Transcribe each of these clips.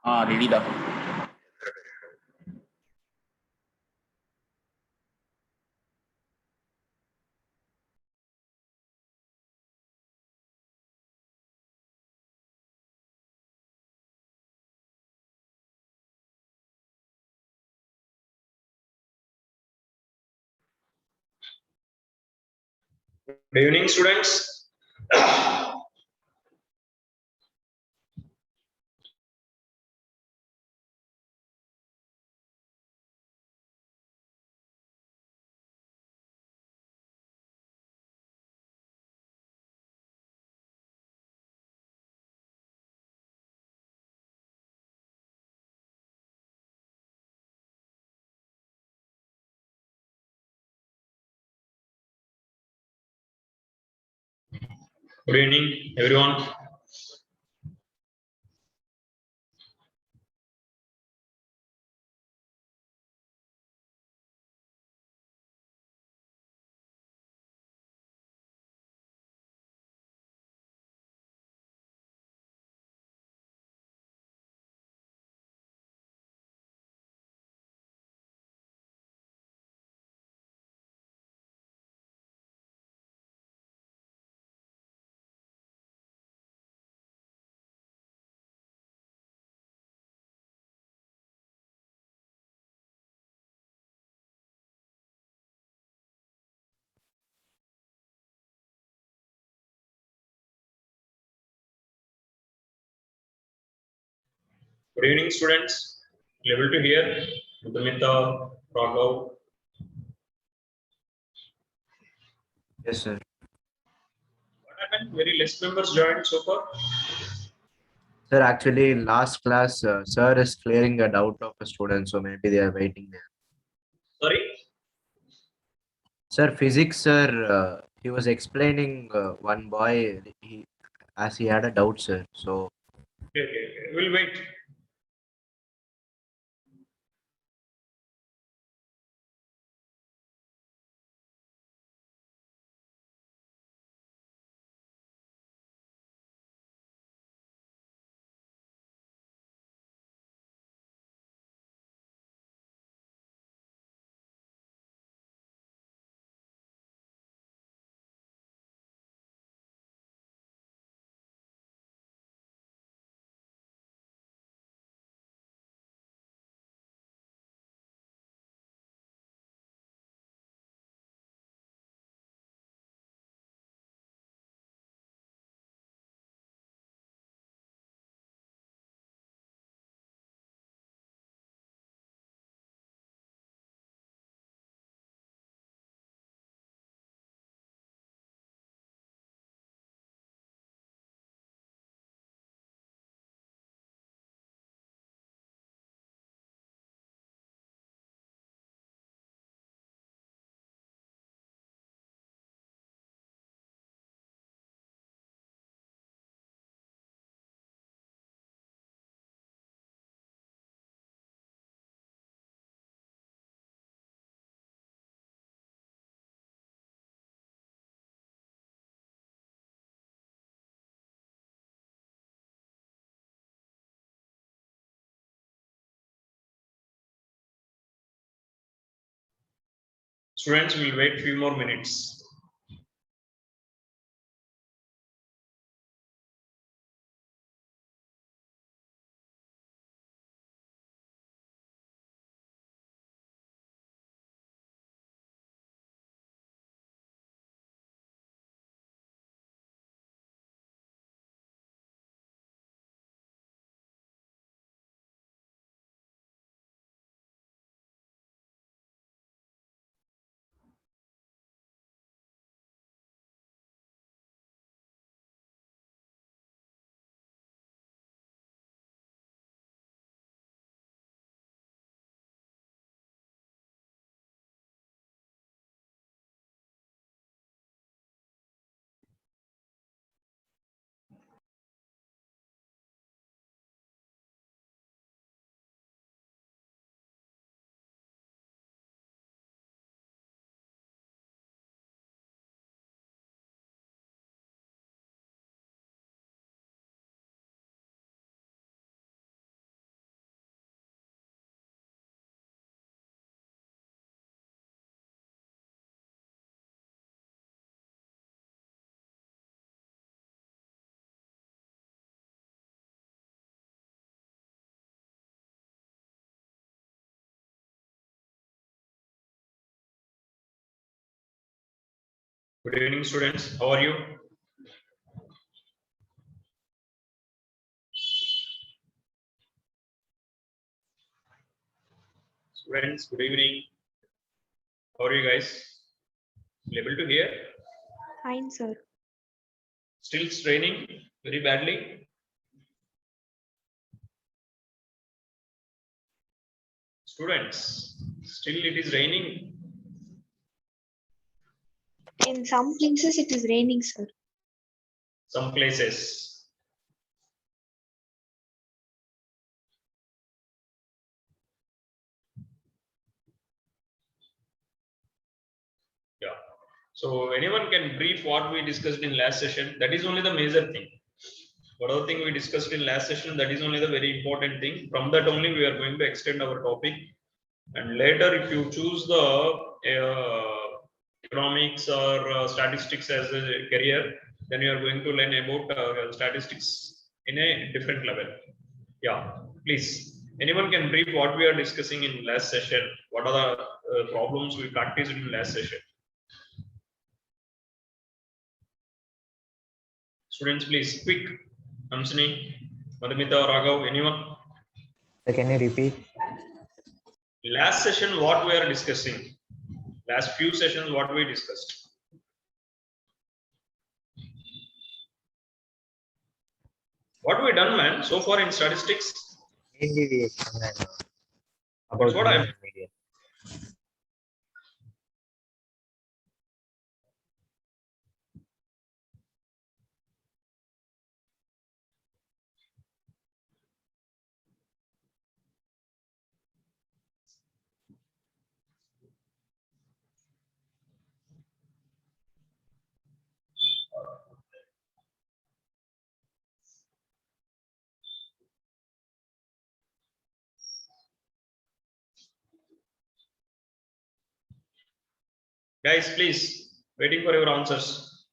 हाँ रेडी था। Good evening, students. Good evening, everyone. Good evening, students. Able to hear Mudamita, Raghav. Yes, sir. What happened? Very less members joined so far. Sir, actually, in last class, sir is clearing a doubt of a student, so maybe they are waiting there. Sorry. Sir, physics, sir, he was explaining one boy, as he had a doubt, sir. So, Okay. We'll wait. Students will wait few more minutes. Good evening, students. How are you? Students, good evening. How are you guys? Able to hear? Fine, sir. Still it's raining very badly. Students, still it is raining. In some places it is raining, sir. Some places. Yeah. So anyone can brief what we discussed in last session. That is only the major thing. Whatever thing we discussed in last session, that is only the very important thing. From that only we are going to extend our topic. And later, if you choose the economics or statistics as a career, then you are going to learn about statistics in a different level. Yeah, please. Anyone can brief what we are discussing in last session. What are the problems we practiced in last session? Students, please, quick. Hamsini, Madhumita, Raghav, anyone? So can you repeat? Last session, what we are discussing? Last few sessions, what we discussed? What we done, man, so far in statistics? Mean deviation and That's about what mean I'm. and median. Guys, please, waiting for your answers.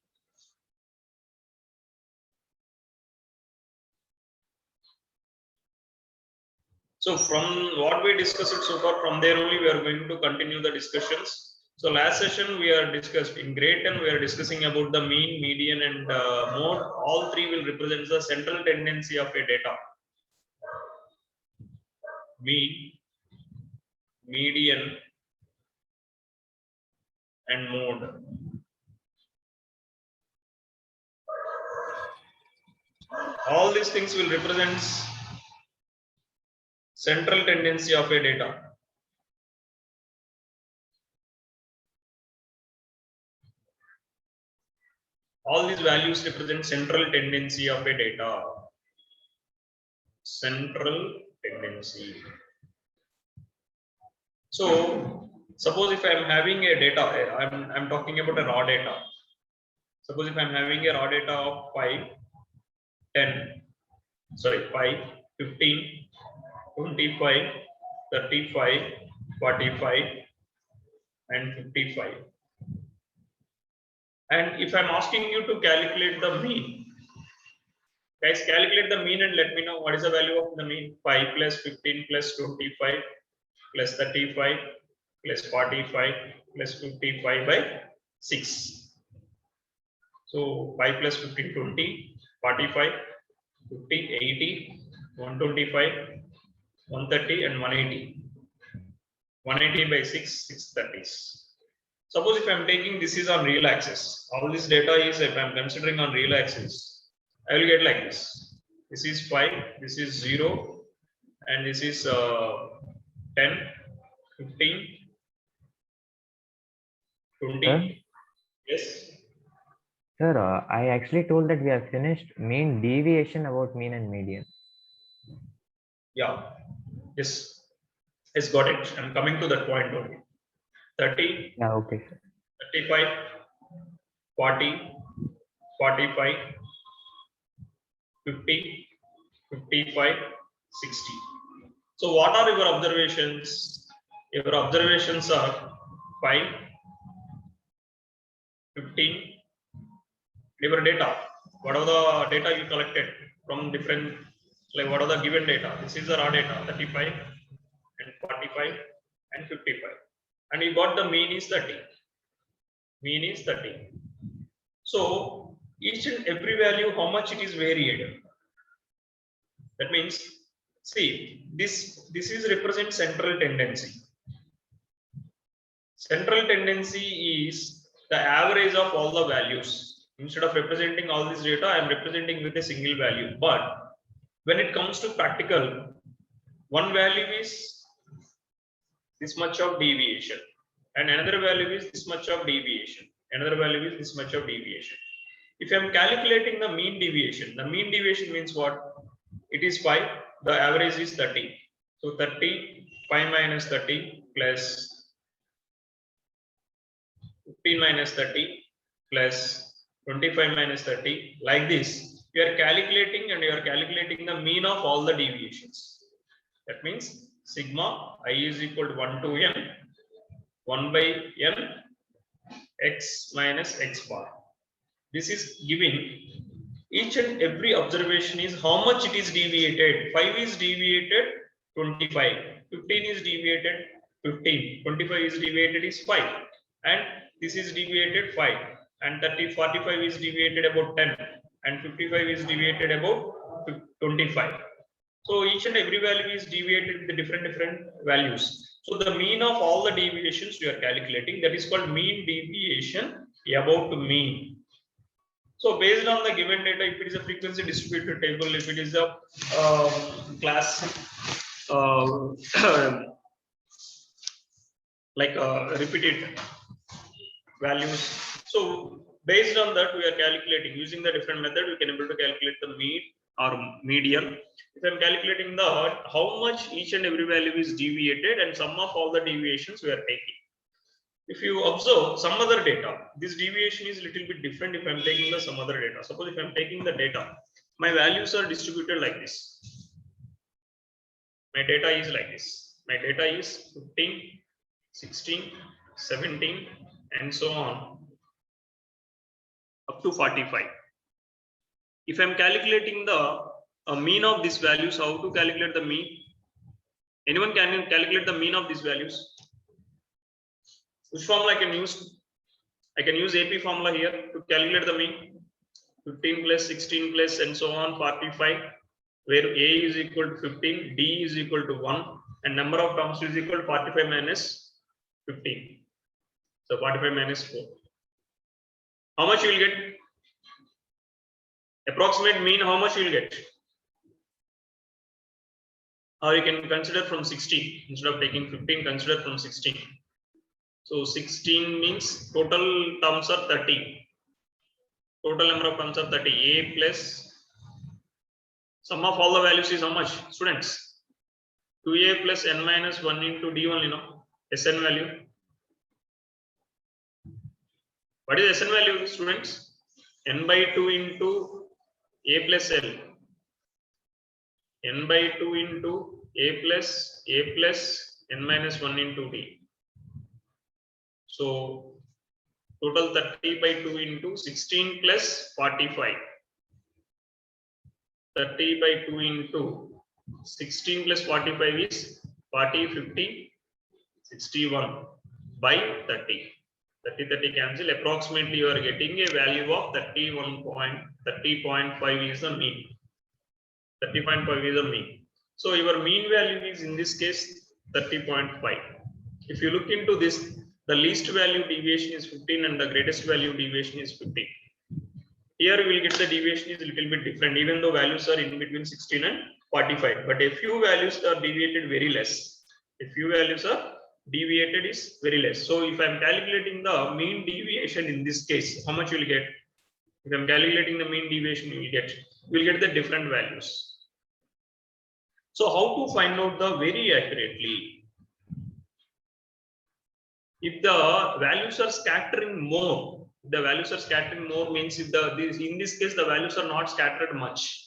So from what we discussed so far, from there only we are going to continue the discussions. So last session we are discussed in grade 10, we are discussing about the mean, median and mode. All three will represent the central tendency of a data. Mean, median and mode. All these things will represent central tendency of a data. All these values represent central tendency of a data. Central tendency. So suppose if I am having a data, I'm talking about a raw data. Suppose if I'm having a raw data of 5, 10, sorry, 5, 15, 25, 35, 45, and 55. And if I'm asking you to calculate the mean, guys, calculate the mean and let me know what is the value of the mean. 5 plus 15 plus 25 plus 35 plus 45 plus 55 by 6. So 5 plus 15, 20, 45, 50, 80, 125, 130 and 180. 180 by 6, 630s. Suppose if I'm taking this is on real axis, all this data is if I'm considering on real axis, I will get like this. This is 5, this is 0, and this is 10, 15, 20. Sir? Yes. Sir, I actually told that we have finished mean deviation about mean and median. Yeah. Yes. Yes, got it. I'm coming to that point only. 30, Yeah, okay, sir. 35, 40, 45, 50, 55, 60. So what are your observations? Your observations are 5, 15, your data. What are the data you collected from different, like what are the given data? This is the raw data, 35 and 45 and 55. And you got the mean is 30. Mean is 30. So each and every value, how much it is varied. That means, see, this is represent central tendency. Central tendency is the average of all the values. Instead of representing all this data, I am representing with a single value. But when it comes to practical, one value is this much of deviation, and another value is this much of deviation. Another value is this much of deviation. If I am calculating the mean deviation means what? It is 5. The average is 30. So 30, 5 minus 30 plus 15 minus 30 plus 25 minus 30. Like this, you are calculating the mean of all the deviations. That means sigma I is equal to 1 to n 1 by n x minus x bar. This is giving each and every observation is how much it is deviated. 5 is deviated 25, 15 is deviated 15, 25 is deviated is 5, and this is deviated 5, and 45 is deviated about 10, and 55 is deviated about 25. So each and every value is deviated with the different values. So the mean of all the deviations we are calculating, that is called mean deviation about mean. So based on the given data, if it is a frequency distributed table, if it is a class like repeated values, so based on that we are calculating using the different method. We can able to calculate the mean or median. If I am calculating the how much each and every value is deviated and sum of all the deviations we are taking. If you observe some other data, this deviation is little bit different. If I am taking the some other data, suppose if I am taking the data, my values are distributed like this. My data is like this. My data is 15, 16, 17, and so on up to 45. If I am calculating the mean of these values, how to calculate the mean? Anyone can calculate the mean of these values? Which formula I can use? I can use AP formula here to calculate the mean. 15 plus 16 plus and so on 45, where A is equal to 15, D is equal to 1, and number of terms is equal to 45 minus 15. So 45 minus 4. How much you will get? Approximate mean, how much you will get? Or you can consider from 16 instead of taking 15, consider from 16. So 16 means total terms are 30. Total number of terms are 30. A plus sum of all the values is how much? Students, 2a plus n minus 1 into d1, Sn value. What is Sn value, students? N by 2 into a plus l. N by 2 into a plus n minus 1 into d. So total 30 by 2 into 16 plus 45. 30 by 2 into 16 plus 45 is 40, 50, 61 by 30. 30 cancel. Approximately you are getting a value of 30.5 is the mean. 30.5 is the mean. So your mean value is in this case 30.5. If you look into this, the least value deviation is 15 and the greatest value deviation is 15. Here we will get the deviation is a little bit different, even though values are in between 16 and 45. But a few values are deviated very less. A few values are deviated is very less. So if I am calculating the mean deviation in this case, how much you will get? If I am calculating the mean deviation, you will get the different values. So how to find out the very accurately? If the values are scattering more, means if in this case the values are not scattered much.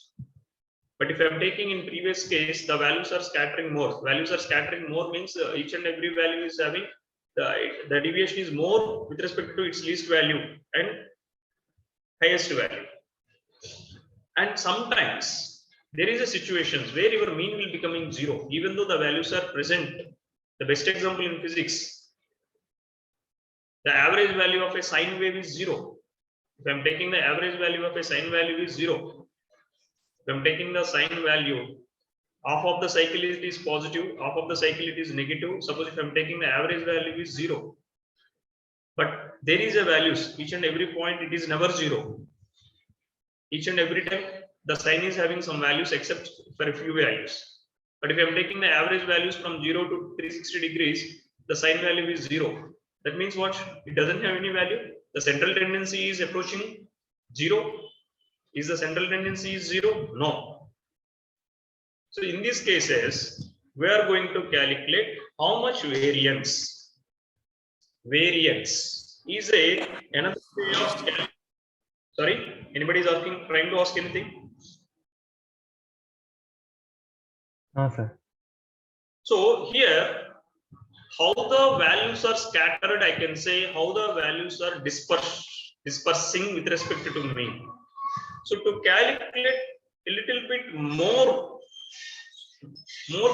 But if I am taking in previous case, the values are scattering more. Values are scattering more means each and every value is having the deviation is more with respect to its least value and highest value. And sometimes there is a situations where your mean will becoming 0, even though the values are present. The best example in physics, the average value of a sine wave is 0. If I'm taking the average value of a sine value is 0. If I'm taking the sine value, half of the cycle it is positive, half of the cycle it is negative. Suppose if I'm taking the average value is 0. But there is a values, each and every point it is never 0. Each and every time the sine is having some values except for a few values. But if I'm taking the average values from 0 to 360 degrees, the sine value is 0. That means what? It doesn't have any value. The central tendency is approaching 0. Is the central tendency is 0? No. So in these cases, we are going to calculate how much variance. Variance is another way of calculating. Sorry, anybody is asking, trying to ask anything? No, sir. So here, how the values are scattered, I can say how the values are dispersing with respect to mean. So to calculate a little bit more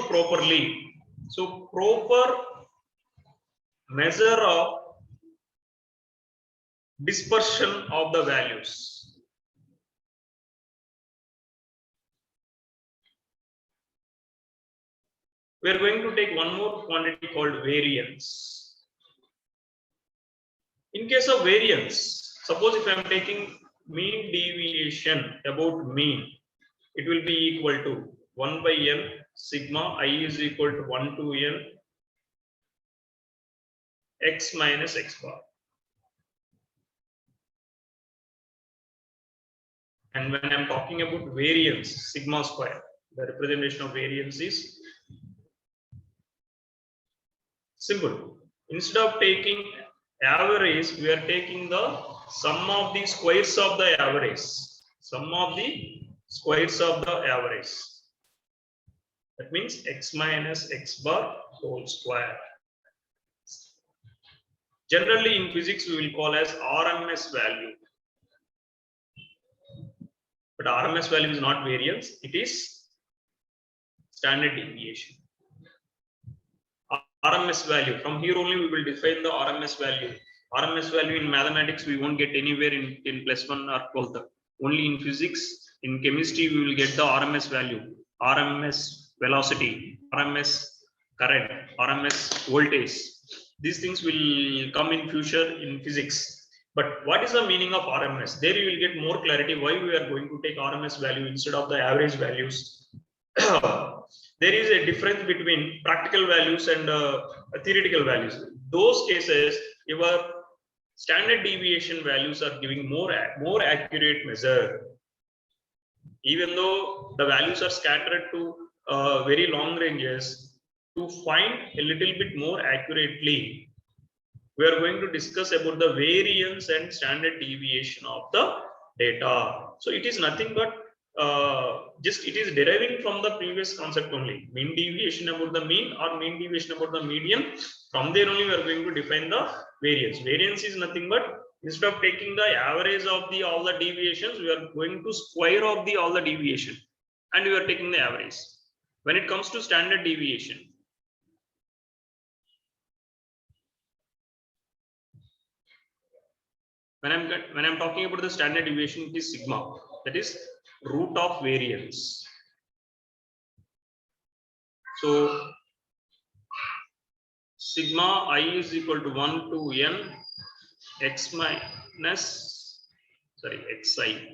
properly, so proper measure of dispersion of the values. We are going to take one more quantity called variance. In case of variance, suppose if I am taking mean deviation about mean, it will be equal to 1 by n sigma I is equal to 1 to n x minus x bar. And when I am talking about variance, sigma square, the representation of variance is simple. Instead of taking average, we are taking the sum of the squares of the average. Sum of the squares of the average. That means x minus x bar whole square. Generally in physics, we will call as RMS value. But RMS value is not variance, it is standard deviation. RMS value, from here only we will define the RMS value. RMS value in mathematics we won't get anywhere in +1 or 12th. Only in physics, in chemistry we will get the RMS value, RMS velocity, RMS current, RMS voltage. These things will come in future in physics. But what is the meaning of RMS? There you will get more clarity why we are going to take RMS value instead of the average values. There is a difference between practical values and theoretical values. Those cases, your standard deviation values are giving more accurate measure. Even though the values are scattered to very long ranges, to find a little bit more accurately, we are going to discuss about the variance and standard deviation of the data. So it is nothing but just it is deriving from the previous concept only. Mean deviation about the mean or mean deviation about the median. From there only we are going to define the variance. Variance is nothing but instead of taking the average of all the deviations, we are going to square of all the deviation, and we are taking the average. When it comes to standard deviation, when I'm talking about the standard deviation, it is sigma, that is root of variance. So sigma I is equal to 1 to n x minus xi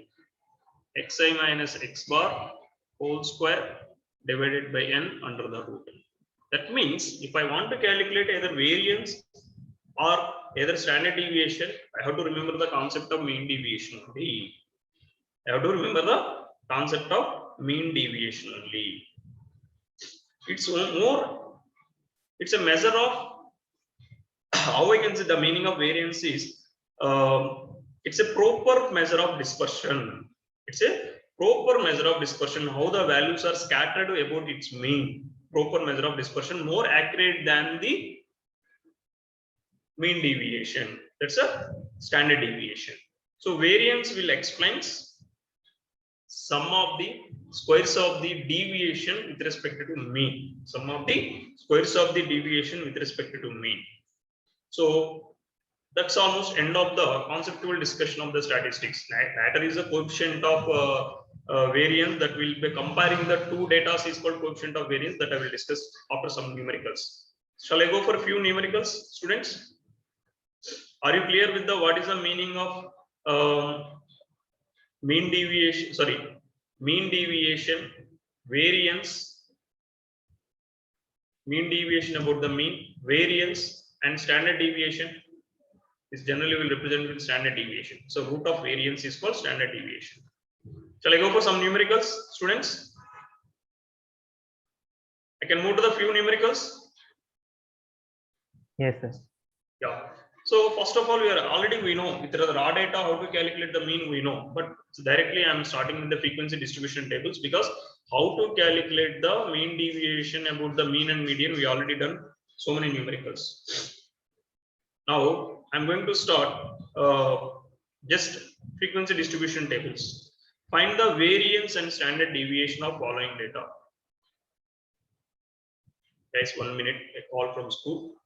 minus x bar whole square divided by n under the root. That means if I want to calculate either variance or either standard deviation, I have to remember the concept of mean deviation only. I have to remember the concept of mean deviation only. It's a measure of how I can say the meaning of variance is. It's a proper measure of dispersion. It's a proper measure of dispersion, how the values are scattered about its mean. Proper measure of dispersion, more accurate than the mean deviation. That's a standard deviation. So variance will explain sum of the squares of the deviation with respect to mean. Sum of the squares of the deviation with respect to mean. So That's almost end of the conceptual discussion of the statistics. Later is the coefficient of variance that will be comparing the two data is called coefficient of variance that I will discuss after some numericals. Shall I go for a few numericals, students? Are you clear with the what is the meaning of mean deviation? Sorry, mean deviation, variance, mean deviation about the mean, variance, and standard deviation is generally will represent with standard deviation. So root of variance is called standard deviation. Shall I go for some numericals, students? I can move to the few numericals. Yes, sir. Yeah. So first of all, we know with the raw data how to calculate the mean we know, but directly I am starting with the frequency distribution tables because how to calculate the mean deviation about the mean and median we already done so many numericals. Now I'm going to start just frequency distribution tables. Find the variance and standard deviation of following data. Guys, 1 minute, a call from school.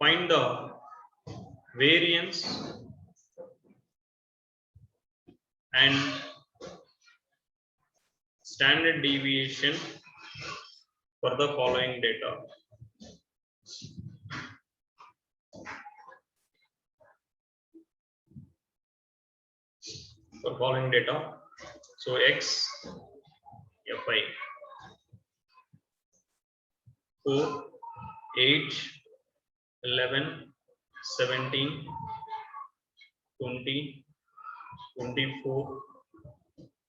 Find the variance and standard deviation for the following data. For following data, so X, Fi, 4, 8, 11, 17, 20, 24,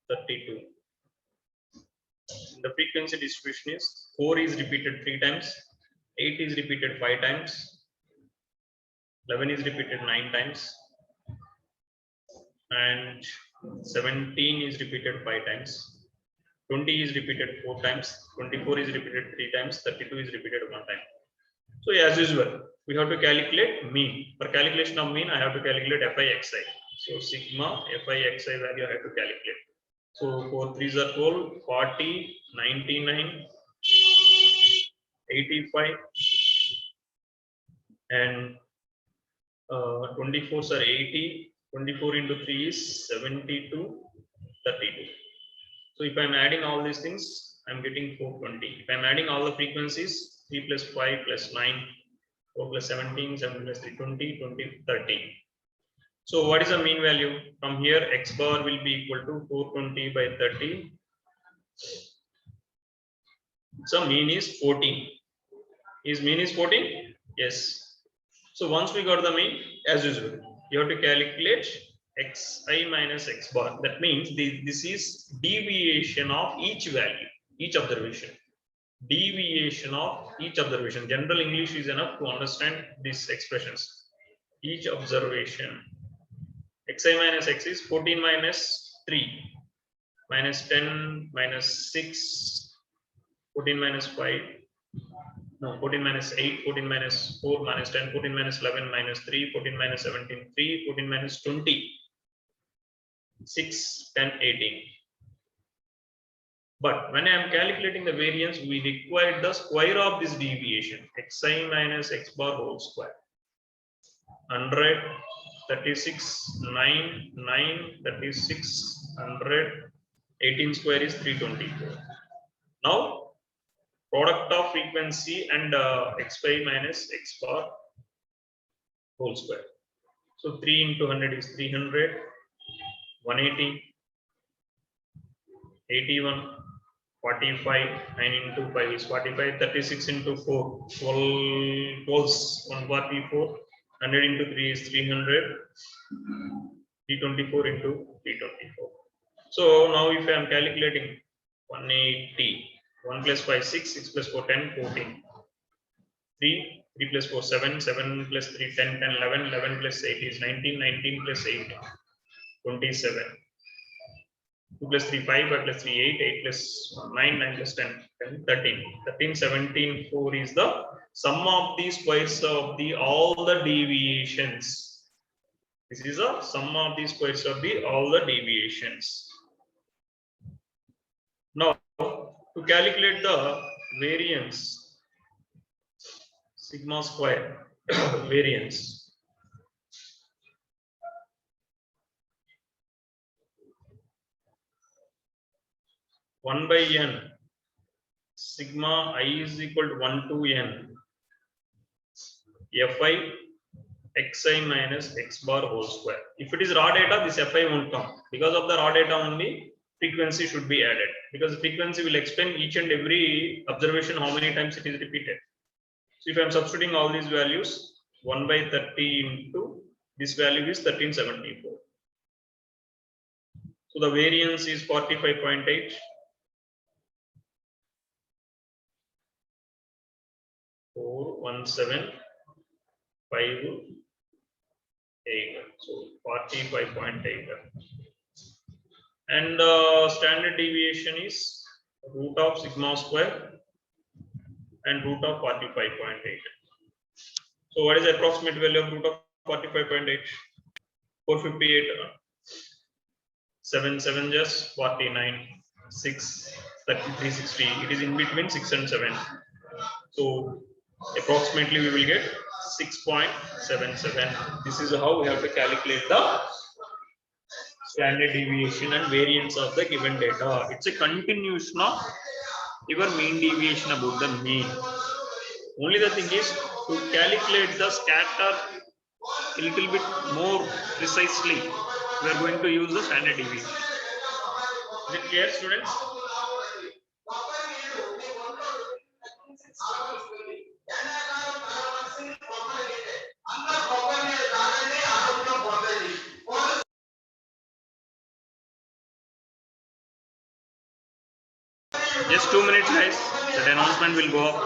32. The frequency distribution is 4 is repeated 3 times, 8 is repeated 5 times, 11 is repeated 9 times, and 17 is repeated 5 times, 20 is repeated 4 times, 24 is repeated 3 times, 32 is repeated 1 time. So as usual, we have to calculate mean. For calculation of mean, I have to calculate Fi/Xi. So sigma Fi/Xi value I have to calculate. So 4 3s are 12, 40, 99, 85, and 24s are 80. 24 into 3 is 72, 32. So if I'm adding all these things, I'm getting 420. If I'm adding all the frequencies, 3 plus 5 plus 9, 4 plus 17, 7 plus 3, 20, 20, 13. So what is the mean value? From here, X bar will be equal to 420 by 30. So mean is 14. Is mean is 14? Yes. So once we got the mean, as usual, you have to calculate xi minus x bar. That means this is deviation of each value, each observation. Deviation of each observation. General English is enough to understand these expressions. Each observation. Xi minus x is 14 minus 3, minus 10, minus 6, 14 minus 5, no, 14 minus 8, 14 minus 4, minus 10, 14 minus 11, minus 3, 14 minus 17, 3, 14 minus 20, 6, 10, 18. But when I am calculating the variance, we require the square of this deviation, xi minus x bar whole square. 100, 36, 9, 9, 36, 100, 18 square is 324. Now, product of frequency and xi minus x bar whole square. So 3 into 100 is 300, 180, 81, 45, 9 into 5 is 45, 36 into 4, 12, 144, 100 into 3 is 300, 324 into 324. So now if I am calculating 180, 1 plus 5, 6, 6 plus 4, 10, 14, 3, 3 plus 4, 7, 7 plus 3, 10, 10, 11, 11 plus 8 is 19, 19 plus 8, 27. 2 plus 3, 5, 5 plus 3, 8, 8 plus 9, 9 plus 10, 10, 13. 13, 17, 4 is the sum of the squares of the all the deviations. This is a sum of the squares of the all the deviations. Now, to calculate the variance, sigma square variance. One by n, sigma I is equal to 1 to n, fi xi minus x bar whole square. If it is raw data, this fi won't come. Because of the raw data only, frequency should be added. Because frequency will explain each and every observation how many times it is repeated. So if I am substituting all these values, 1 by 30 into this value is 1374. So the variance is 45.8. 41758, so 45.8, and standard deviation is root of sigma square and root of 45.8. So what is the approximate value of root of 45.8? 458. 7 7 just 49, 6 33 60. It is in between 6 and 7. So approximately we will get 6.77. This is how we have to calculate the standard deviation and variance of the given data. It's a continuation of your mean deviation about the mean. Only the thing is to calculate the scatter a little bit more precisely, we are going to use the standard deviation. Is it clear, students? Just 2 minutes, guys. That announcement will go up.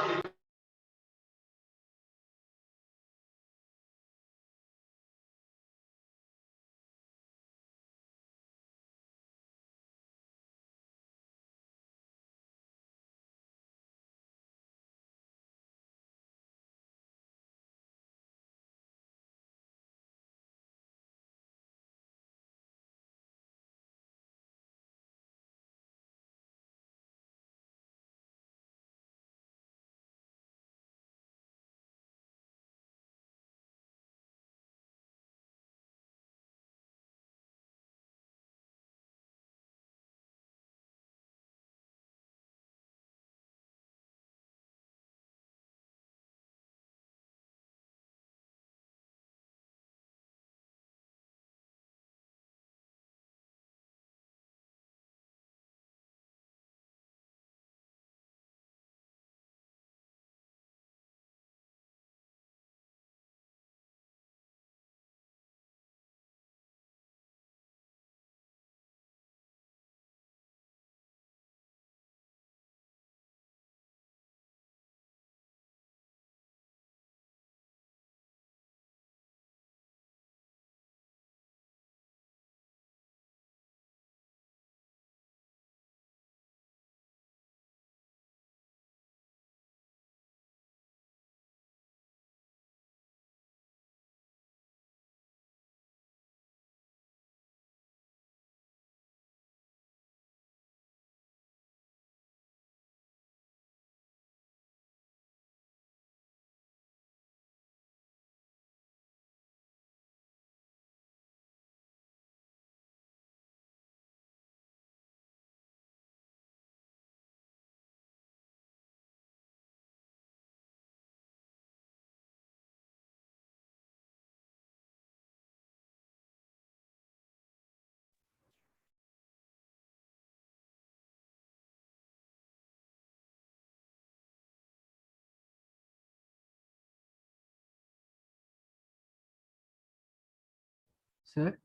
Sir?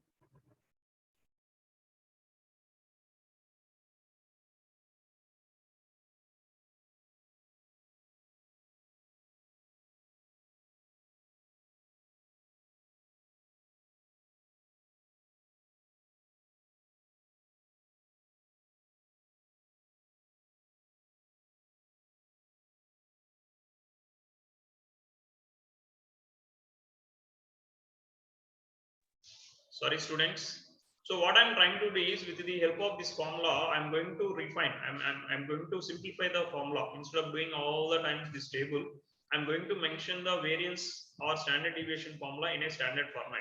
Sorry, students. So what I'm trying to do is, with the help of this formula, I'm going to refine. I'm going to simplify the formula. Instead of doing all the times this table, I'm going to mention the variance or standard deviation formula in a standard format.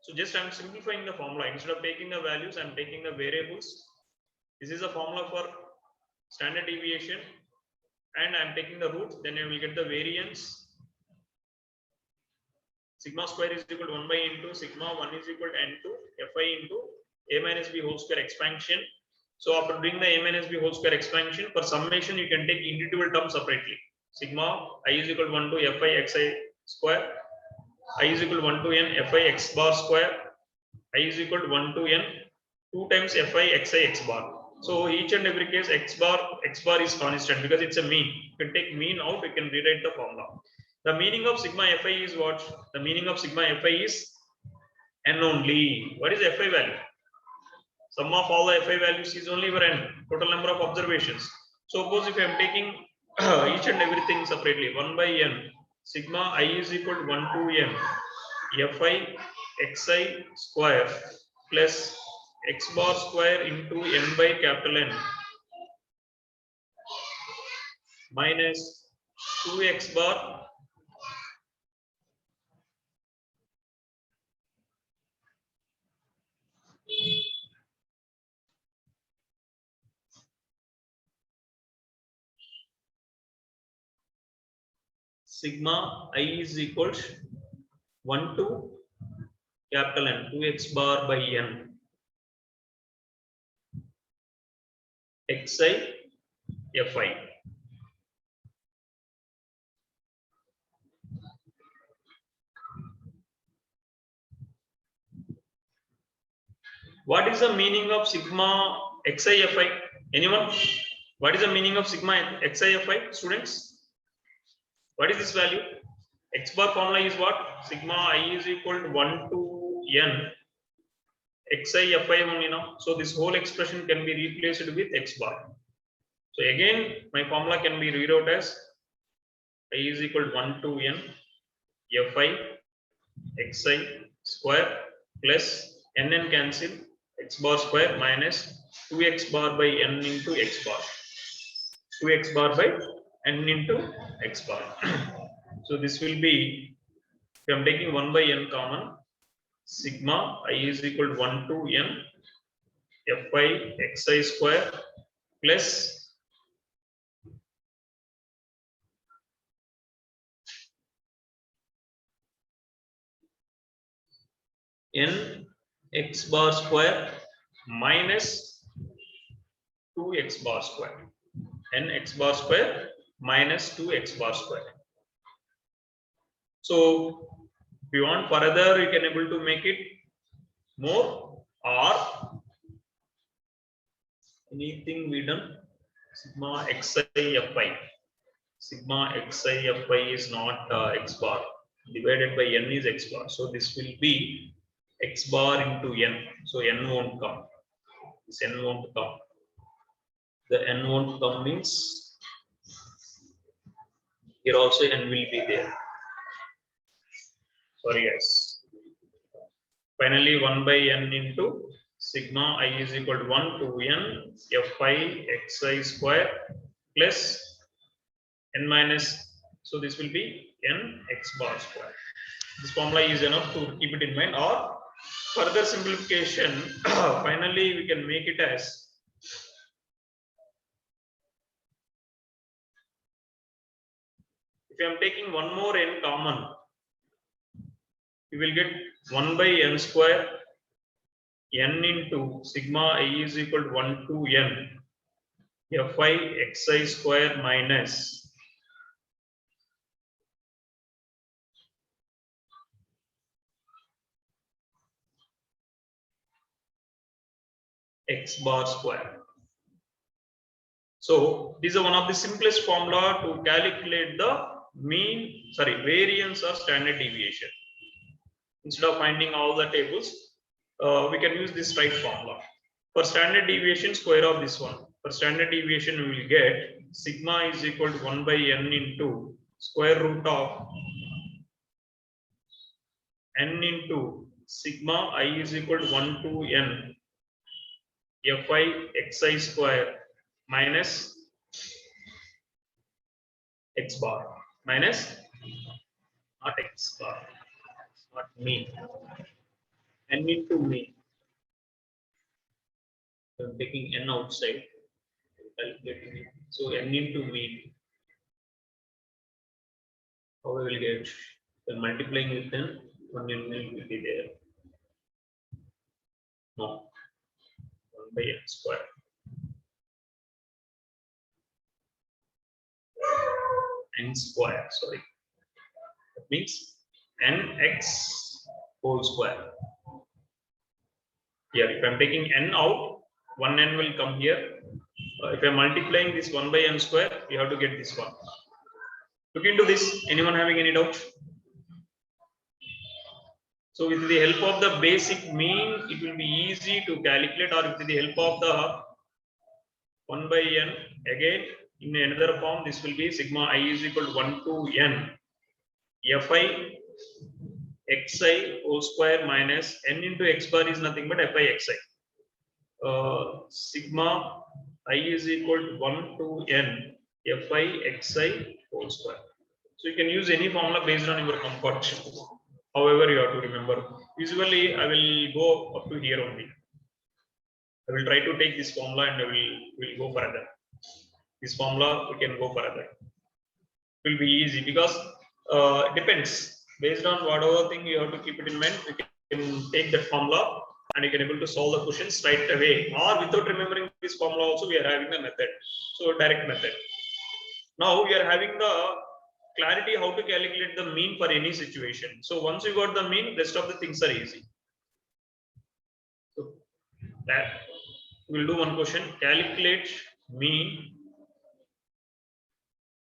So just I'm simplifying the formula. Instead of taking the values, I'm taking the variables. This is a formula for standard deviation, and I'm taking the root. Then I will get the variance. Sigma square is equal to 1 by into sigma 1 is equal to n to fi into a minus b whole square expansion. So after doing the a minus b whole square expansion, for summation you can take individual terms separately. Sigma I is equal to 1 to fi xi square, I is equal to 1 to n fi x bar square, I is equal to 1 to n 2 times fi xi x bar. So each and every case x bar is constant because it's a mean. You can take mean out, you can rewrite the formula. The meaning of sigma fi is what? The meaning of sigma fi is n only. What is fi value? Sum of all the fi values is only for n, total number of observations. So suppose if I am taking each and everything separately, 1 by n, sigma I is equal to 1 to n fi xi square plus x bar square into n by capital N minus 2x bar sigma I is equals 1 to capital N 2x bar by n xi fi. What is the meaning of sigma xi fi? Anyone? What is the meaning of sigma xi fi, students? What is this value? X bar formula is what? Sigma I is equal to 1 to n xi fi only now. So this whole expression can be replaced with x bar. So again, my formula can be rewrote as I is equal to 1 to n fi xi square plus n cancel x bar square minus 2x bar by n into x bar. 2x bar by n into x bar. So this will be, if I am taking 1 by n common, sigma I is equal to 1 to n fi xi square plus n x bar square minus 2x bar square. N x bar square minus 2x bar square. So if you want further, you can able to make it more, or anything we done sigma xi fi. Sigma xi fi is not x bar, divided by n is x bar. So this will be x bar into n. So n won't come. This n won't come. The n won't come means here also n will be there. Sorry guys. Finally 1 by n into sigma I is equal to 1 to n fi xi square plus n minus, so this will be n x bar square. This formula is enough to keep it in mind, or further simplification finally we can make it as if I am taking one more n common, you will get 1 by n square n into sigma I is equal to 1 to n fi xi square minus x bar square. So this is one of the simplest formula to calculate the variance or standard deviation. Instead of finding all the tables, we can use this right formula. For standard deviation, square of this one. For standard deviation, we will get sigma is equal to 1 by n into square root of n into sigma I is equal to 1 to n fi xi square minus x bar minus not x bar, not mean, n into mean. I'm taking n outside, calculating it. So n into mean. How we will get? When multiplying with n, 1 n will be there. No, 1 by n square. N square, sorry. That means nx whole square. Here, if I'm taking n out, 1n will come here. If I'm multiplying this 1 by n square, you have to get this one. Look into this. Anyone having any doubt? So with the help of the basic mean, it will be easy to calculate, or with the help of the 1 by n, again in another form, this will be sigma I is equal to 1 to n fi xi whole square minus n into x bar is nothing but fi xi. Sigma I is equal to 1 to n fi xi whole square. So you can use any formula based on your comfort. However, you have to remember. Usually, I will go up to here only. I will try to take this formula and I will go further. This formula we can go further. It will be easy because it depends. Based on whatever thing you have to keep it in mind, you can take that formula and you can able to solve the questions right away. Or without remembering this formula also, we are having the method. So direct method. Now we are having the clarity how to calculate the mean for any situation. So once you got the mean, rest of the things are easy. So that we'll do one question. Calculate mean,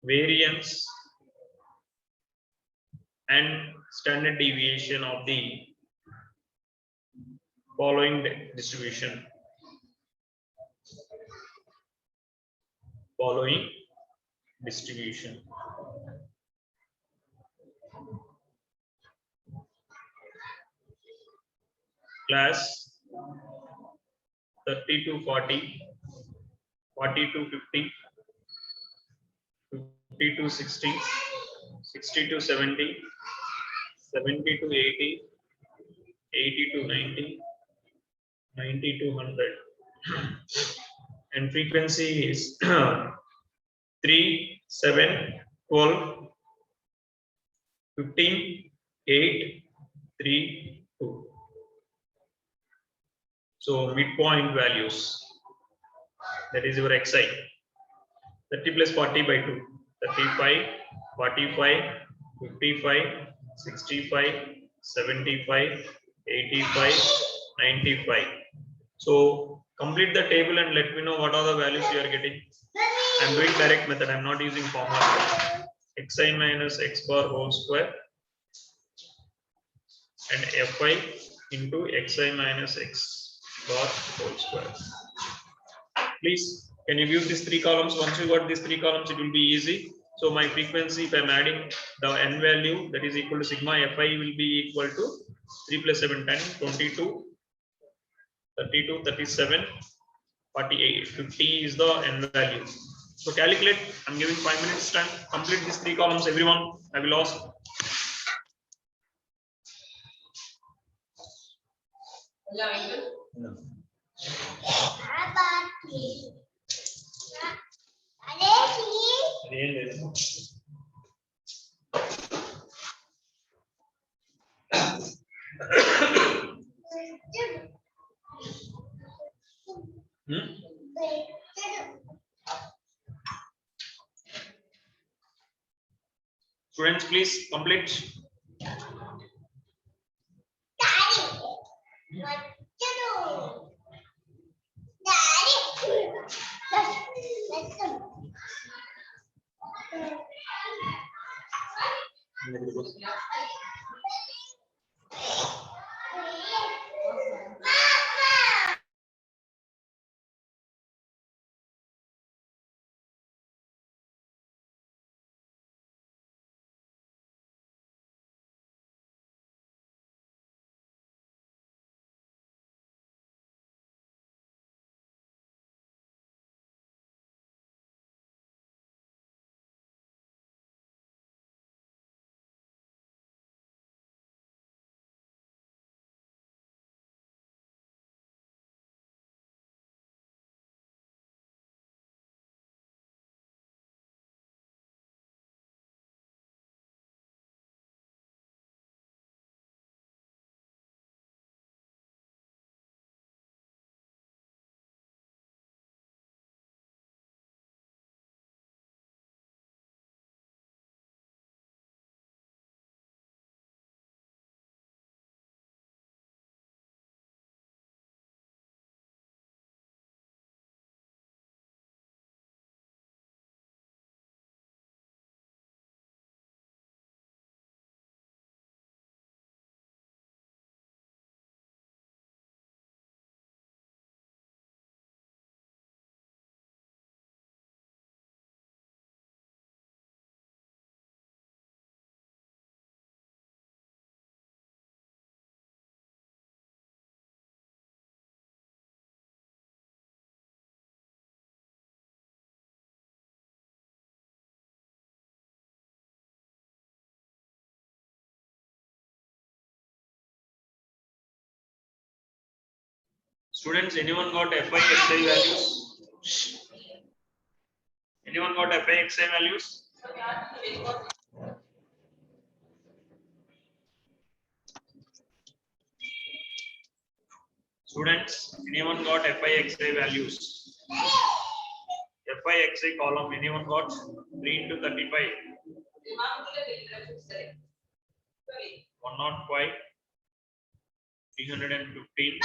variance and standard deviation of the following distribution. Following distribution. Class 30 to 40, 40 to 50, 50 to 60, 60 to 70, 70 to 80, 80 to 90, 90 to 100. And frequency is 3, 7, 12, 15, 8, 3, 2. So midpoint values, that is your xi. 30 plus 40 by 2, 35, 45, 55, 65, 75, 85, 95. So complete the table and let me know what are the values you are getting. I am doing direct method, I am not using formula. Xi minus x bar whole square and fi into xi minus x bar whole square. Please, can you give these 3 columns? Once you got these 3 columns, it will be easy. So my frequency, if I am adding the n value, that is equal to sigma fi will be equal to 3 plus 7, 10, 22, 32, 37, 48, 50 is the n value. So calculate. I'm giving 5 minutes time. Complete these 3 columns, everyone. I will ask. No. Students, please complete. Students, anyone got FI XI values? Anyone got FI XI values? Students, anyone got FI XI values? FI XI column, anyone got 3 into 35? 105, 315,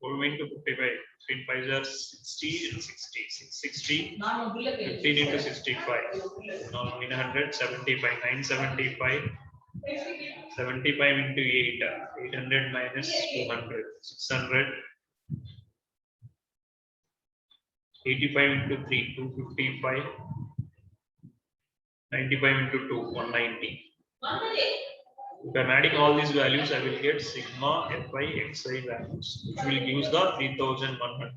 going to 55. 15 5s are 60 and 60. 660, 15 into 65. Now 900, 75, 975, 75 into 8, 800 minus 200, 600, 85 into 3, 255, 95 into 2, 190. If I am adding all these values, I will get sigma FI XI values, which will give the 3100.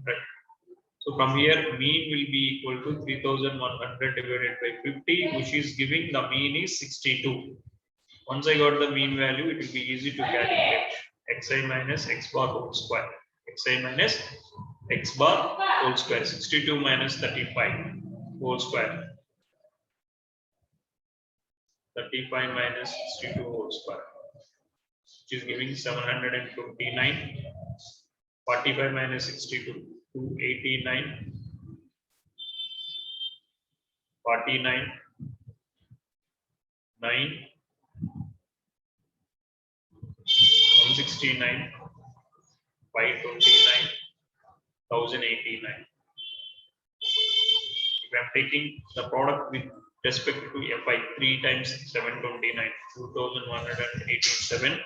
So from here, mean will be equal to 3100 divided by 50, which is giving the mean is 62. Once I got the mean value, it will be easy to calculate xi minus x bar whole square. Xi minus x bar whole square. 62 minus 35 whole square. 35 minus 62 whole square, which is giving 729. 45 minus 62, 289. 49, 9, 169, 529, 1089. If I am taking the product with respect to FI, 3 times 729, 2187,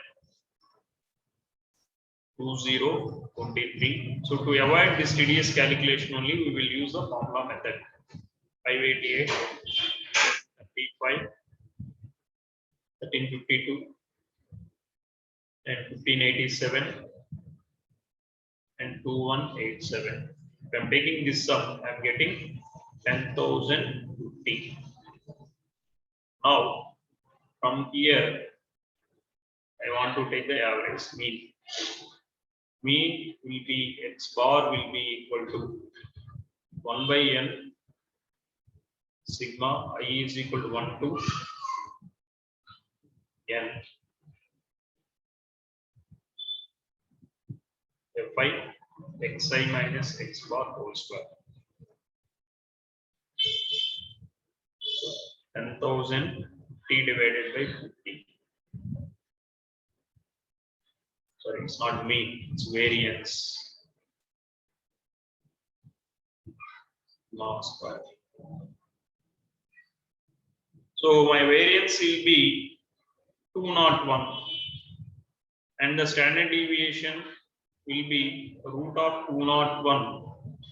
2023. So to avoid this tedious calculation only, we will use the formula method. 588, 35, 1352, and 1587, and 2187. If I am taking this sum, I am getting 10,050. Now, from here, I want to take the average mean. Mean will be x bar will be equal to 1 by n sigma I is equal to 1 to n fi xi minus x bar whole square. 10,000 t divided by 50. Sorry, it's not mean, it's variance. Log square. So my variance will be 201, and the standard deviation will be root of 201,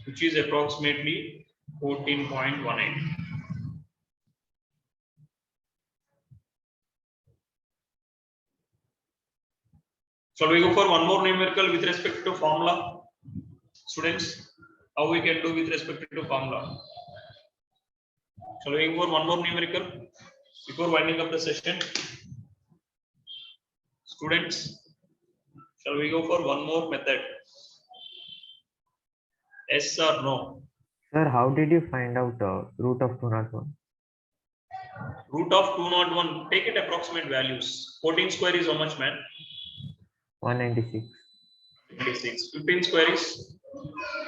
which is approximately 14.18. Shall we go for one more numerical with respect to formula? Students, how we can do with respect to formula? Shall we go for one more numerical before winding up the session? Students, shall we go for one more method? Yes or no? Sir, how did you find out root of 201? Root of 201, take it approximate values. 14 square is how much, man? 196, 26. 15 square is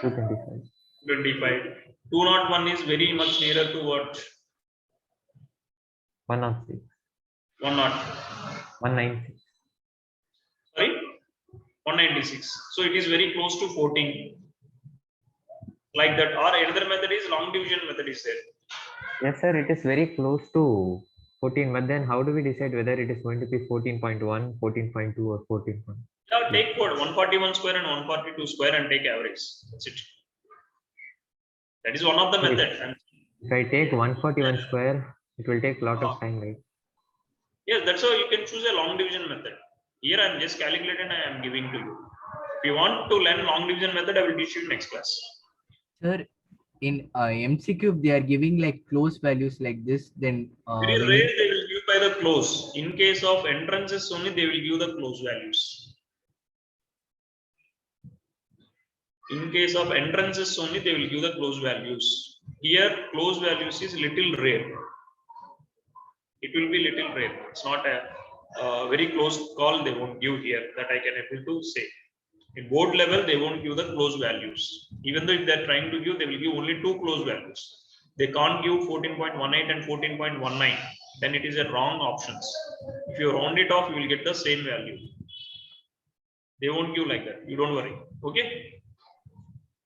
225. 25. 201 is very much nearer to what? 106, 1 not. 196. Sorry? 196. So it is very close to 14. Like that. Or another method is long division method is there. Yes, sir, it is very close to 14. But then how do we decide whether it is going to be 14.1, 14.2, or 14. Now take what? 141 square and 142 square and take average. That's it. That is one of the Right. method. If I take 141 square, it will take a lot of time, right? Yes, that's how you can choose a long division method. Here I am just calculating and I am giving to you. If you want to learn long division method, I will teach you next class. Sir, in MCQ, they are giving like close values like this. Then Very when rare they will give by the close. In case of entrances only, they will give the close values. In case of entrances only, they will give the close values. Here, close values is little rare. It will be little rare. It's not a very close call. They won't give here. That I can able to say. In board level, they won't give the close values. Even though if they are trying to give, they will give only two close values. They can't give 14.18 and 14.19. Then it is a wrong options. If you round it off, you will get the same value. They won't give like that. You don't worry. Okay.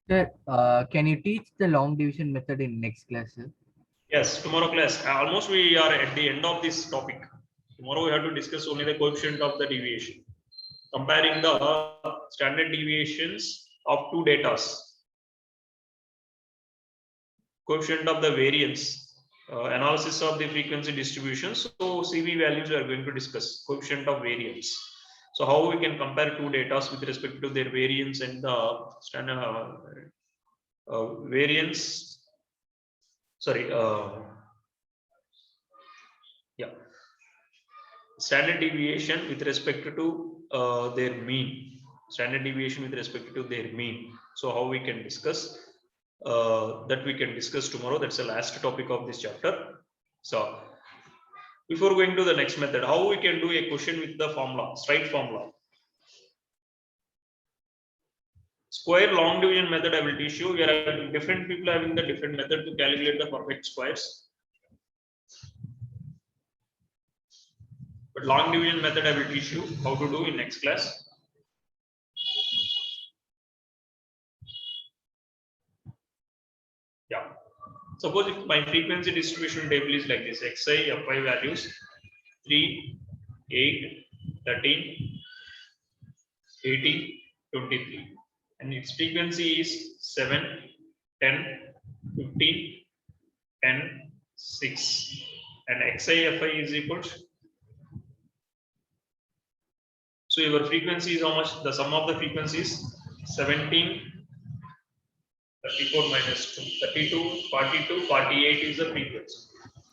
sir, can you teach the long division method in next class, sir? Yes, tomorrow class. Almost we are at the end of this topic. Tomorrow we have to discuss only the coefficient of the deviation, comparing the standard deviations of two datas, coefficient of the variance, analysis of the frequency distribution. So CV values we are going to discuss, coefficient of variance. So how we can compare two datas with respect to their variance and the standard variance. Sorry, yeah, standard deviation with respect to their mean, standard deviation with respect to their mean. So how we can discuss that we can discuss tomorrow. That's the last topic of this chapter. So before going to the next method, how we can do a question with the formula, straight formula. Square long division method I will teach you. We are having different people having the different method to calculate the perfect squares. But long division method I will teach you how to do in next class. Yeah. Suppose if my frequency distribution table is like this, xi, fi values 3, 8, 13, 18, 23. And its frequency is 7, 10, 15, 10, 6. And xi, fi is equal to. So your frequency is how much? The sum of the frequencies 17, 34 minus 2, 32, 42, 48 is the frequency.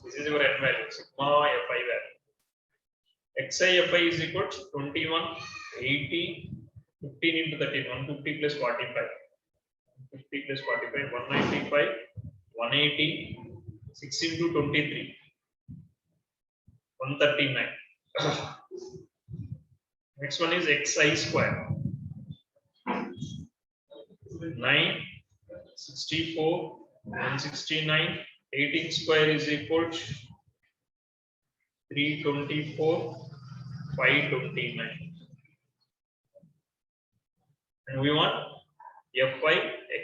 This is your n value, sigma fi value. Xi, fi is equal to 21, 80, 15 into 13, 150 plus 45. 50 plus 45, 195, 180, 6 into 23, 139. Next one is xi square. 9, 64, 169, 18 square is equal to 324, 529. And we want fi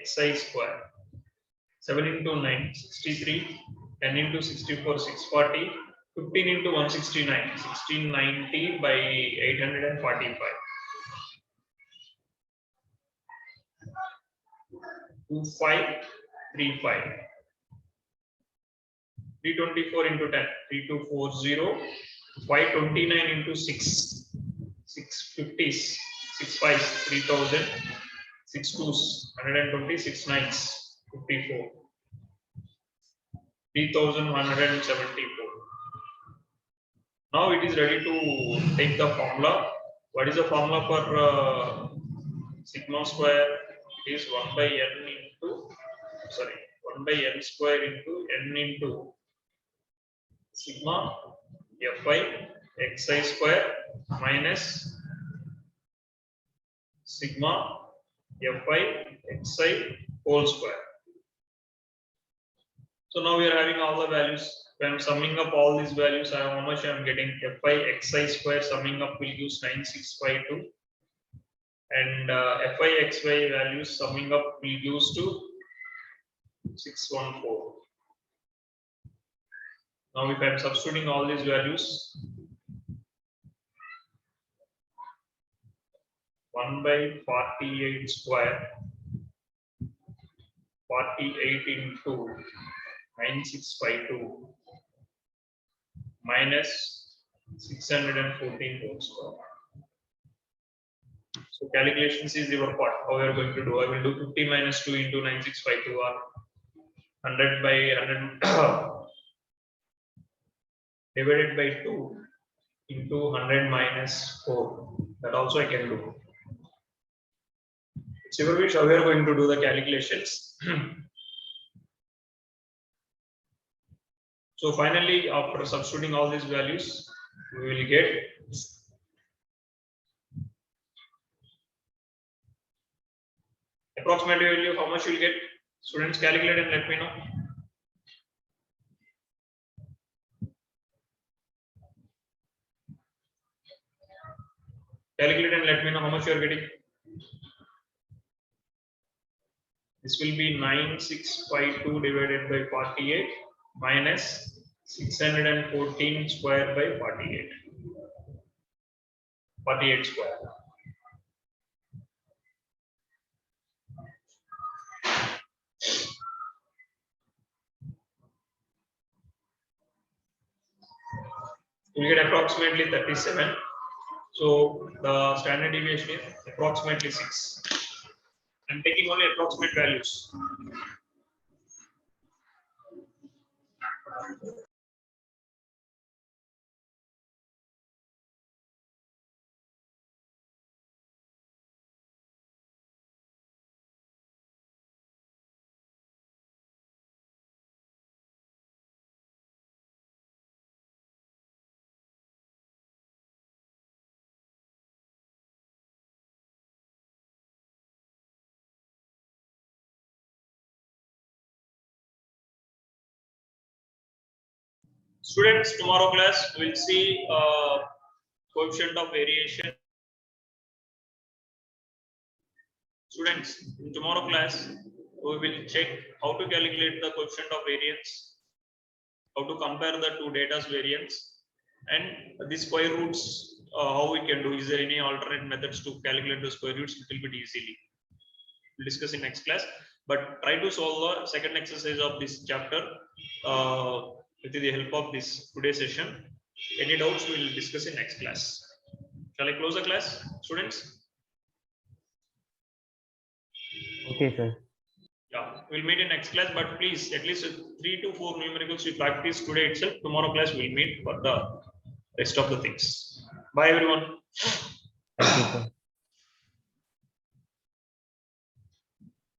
xi square. 7 into 9, 63, 10 into 64, 640, 15 into 169, 1690 by 845. 2535. 324 into 10, 3240. 529 into 6, 650s, 6 5s, 3000, 6 2s, 120, 6 9s, 54. 3174. Now it is ready to take the formula. What is the formula for sigma square? It is 1 by n into, 1 by n square into n into sigma fi xi square minus sigma fi xi whole square. So now we are having all the values. When I'm summing up all these values, how much I am getting? Fi xi square summing up will use 9652, and fi xy values summing up will use to 614. Now if I am substituting all these values, 1 by 48 square, 48 into 9652 minus 614 whole square. So calculations is your part. How we are going to do? I will do 50 minus 2 into 9652 or 100 by 100 divided by 2 into 100 minus 4. That also I can do. It's your wish how we are going to do the calculations. So finally, after substituting all these values, we will get approximate value. How much you will get? Students, calculate and let me know. Calculate and let me know how much you are getting. This will be 9652 divided by 48 minus 614 square by 48. 48 square. You get approximately 37. So the standard deviation is approximately 6. I'm taking only approximate values. Students, tomorrow class we'll see coefficient of variation. Students, in tomorrow class we will check how to calculate the coefficient of variance, how to compare the two data's variance, and the square roots, how we can do. Is there any alternate methods to calculate the square roots a little bit easily? We'll discuss in next class, but try to solve the second exercise of this chapter with the help of this today's session. Any doubts we will discuss in next class. Shall I close the class, students? Okay, sir. Yeah, we'll meet in next class, but please at least 3 to 4 numericals you practice today itself. Tomorrow class we'll meet for the rest of the things. Bye everyone. Thank you, sir.